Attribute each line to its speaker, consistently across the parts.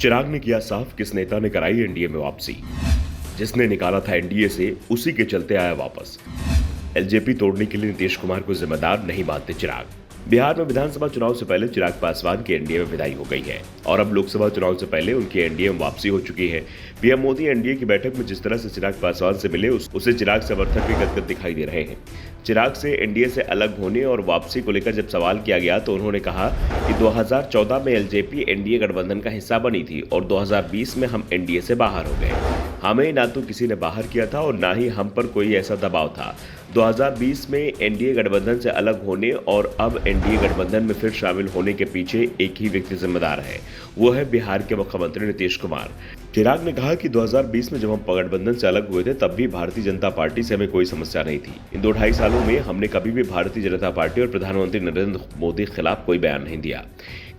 Speaker 1: चिराग ने किया साफ किस नेता ने कराई एनडीए में वापसी। जिसने निकाला था एनडीए से उसी के चलते आया वापस। एलजेपी तोड़ने के लिए नीतीश कुमार को जिम्मेदार नहीं मानते चिराग। बिहार में विधानसभा चुनाव से पहले चिराग पासवान की एनडीए में विदाई हो गई है और अब लोकसभा चुनाव से पहले उनकी एनडीए में वापसी हो चुकी है। पीएम मोदी एनडीए की बैठक में जिस तरह से चिराग पासवान से मिले उसे चिराग समर्थक भी गदगद दिखाई दे रहे हैं। चिराग से एनडीए से अलग होने और वापसी को लेकर जब सवाल किया गया तो उन्होंने कहा कि 2014 में एलजेपी एनडीए गठबंधन का हिस्सा बनी थी और 2020 में हम एनडीए से बाहर हो गए। हमें ना तो किसी ने बाहर किया था और ना ही हम पर कोई ऐसा दबाव था। 2020 में एनडीए गठबंधन से अलग होने और अब एनडीए गठबंधन में फिर शामिल होने के पीछे एक ही व्यक्ति जिम्मेदार है, वो है बिहार के मुख्यमंत्री नीतीश कुमार। चिराग ने कहा कि 2020 में जब हम गठबंधन से अलग हुए थे तब भी भारतीय जनता पार्टी से हमें कोई समस्या नहीं थी। इन 2-2.5 सालों में हमने कभी भी भारतीय जनता पार्टी और प्रधानमंत्री नरेंद्र मोदी के खिलाफ कोई बयान नहीं दिया।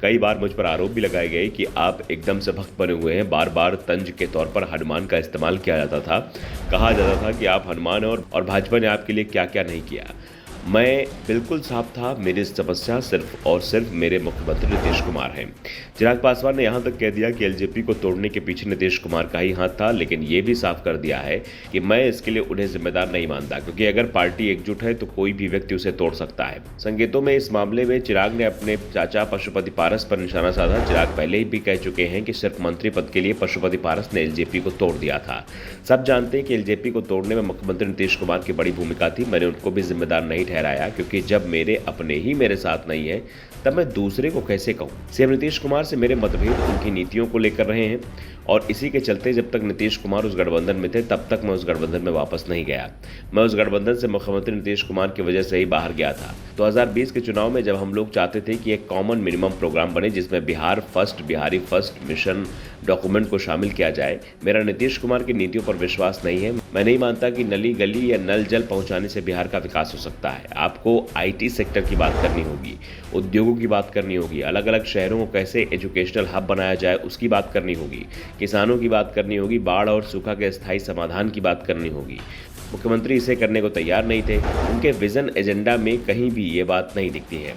Speaker 1: कई बार मुझ पर आरोप भी लगाए गए कि आप एकदम से भक्त बने हुए हैं। बार बार तंज के तौर पर हनुमान का इस्तेमाल किया जाता था। कहा जाता था कि आप हनुमान और भाजपा ने आपके लिए क्या क्या नहीं किया। मैं बिल्कुल साफ था, मेरी समस्या सिर्फ और सिर्फ मेरे मुख्यमंत्री नीतीश कुमार हैं। चिराग पासवान ने यहां तक कह दिया कि एलजेपी को तोड़ने के पीछे नीतीश कुमार का ही हाथ था, लेकिन ये भी साफ कर दिया है कि मैं इसके लिए उन्हें जिम्मेदार नहीं मानता, क्योंकि अगर पार्टी एकजुट है तो कोई भी व्यक्ति उसे तोड़ सकता है। संकेतों में इस मामले में चिराग ने अपने चाचा पशुपति पारस पर निशाना साधा। चिराग पहले ही भी कह चुके हैं कि सिर्फ मंत्री पद के लिए पशुपति पारस ने एलजेपी को तोड़ दिया था। सब जानते हैं कि एलजेपी को तोड़ने में मुख्यमंत्री नीतीश कुमार की बड़ी भूमिका थी। मैंने उनको भी जिम्मेदार नहीं ठहराया, क्योंकि जब मेरे अपने ही मेरे साथ नहीं है तब मैं दूसरे को कैसे कहूं। सीएम नीतीश कुमार से मेरे मतभेद उनकी नीतियों को लेकर रहे हैं और इसी के चलते जब तक नीतीश कुमार उस गठबंधन में थे तब तक मैं उस गठबंधन में वापस नहीं गया। मैं उस गठबंधन से मुख्यमंत्री नीतीश कुमार की वजह से ही बाहर गया था। 2020 के चुनाव में जब हम लोग चाहते थे कि एक कॉमन मिनिमम प्रोग्राम बने जिसमें बिहारी फर्स्ट मिशन डॉक्यूमेंट को शामिल किया जाए, मेरा नीतीश कुमार की नीतियों पर विश्वास नहीं है। मैं नहीं मानता कि नली गली या नल जल पहुंचाने से बिहार का विकास हो सकता है। आपको आईटी सेक्टर की बात करनी होगी, उद्योगों की बात करनी होगी, अलग अलग शहरों को कैसे एजुकेशनल हब बनाया जाए उसकी बात करनी होगी, किसानों की बात करनी होगी, बाढ़ और सूखा के स्थायी समाधान की बात करनी होगी। मुख्यमंत्री इसे करने को तैयार नहीं थे। उनके विजन एजेंडा में कहीं भी ये बात नहीं दिखती है।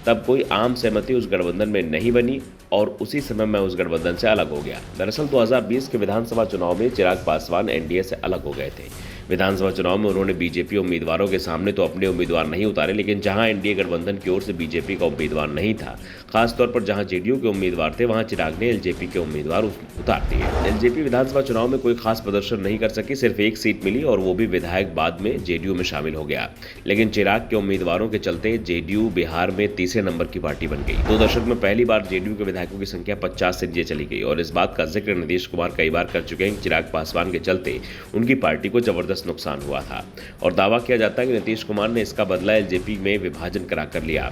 Speaker 1: तब कोई आम सहमति उस गठबंधन में नहीं बनी और उसी समय मैं उस गठबंधन से अलग हो गया। दरअसल 2020 के विधानसभा चुनाव में चिराग पासवान एनडीए से अलग हो गए थे। विधानसभा चुनाव में उन्होंने बीजेपी उम्मीदवारों के सामने तो अपने उम्मीदवार नहीं उतारे, लेकिन जहां एनडीए गठबंधन की ओर से बीजेपी का उम्मीदवार नहीं था, खासतौर पर जहां जेडीयू के उम्मीदवार थे, वहां चिराग ने एलजेपी के उम्मीदवार उतार दिए। एलजेपी विधानसभा चुनाव में कोई खास प्रदर्शन नहीं कर सकी, सिर्फ एक सीट मिली और वो भी विधायक बाद में जेडीयू में शामिल हो गया। लेकिन चिराग के उम्मीदवारों के चलते जेडीयू बिहार में तीसरे नंबर की पार्टी बन गई। 2 दशक में पहली बार जेडीयू के विधायकों की संख्या 50 से नीचे चली गई और इस बात का जिक्र नीतीश कुमार कई बार कर चुके हैं कि चिराग पासवान के चलते उनकी पार्टी को जबरदस्त नुकसान हुआ था और दावा किया जाता है कि नीतीश कुमार ने इसका बदला एलजेपी में विभाजन कराकर लिया।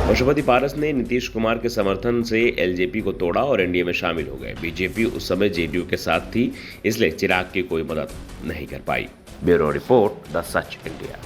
Speaker 1: पशुपति पारस ने नीतीश कुमार के समर्थन से एलजेपी को तोड़ा और एनडीए में शामिल हो गए। बीजेपी उस समय जेडीयू के साथ थी, इसलिए चिराग की कोई मदद नहीं कर पाई। Bureau report, the Sach India.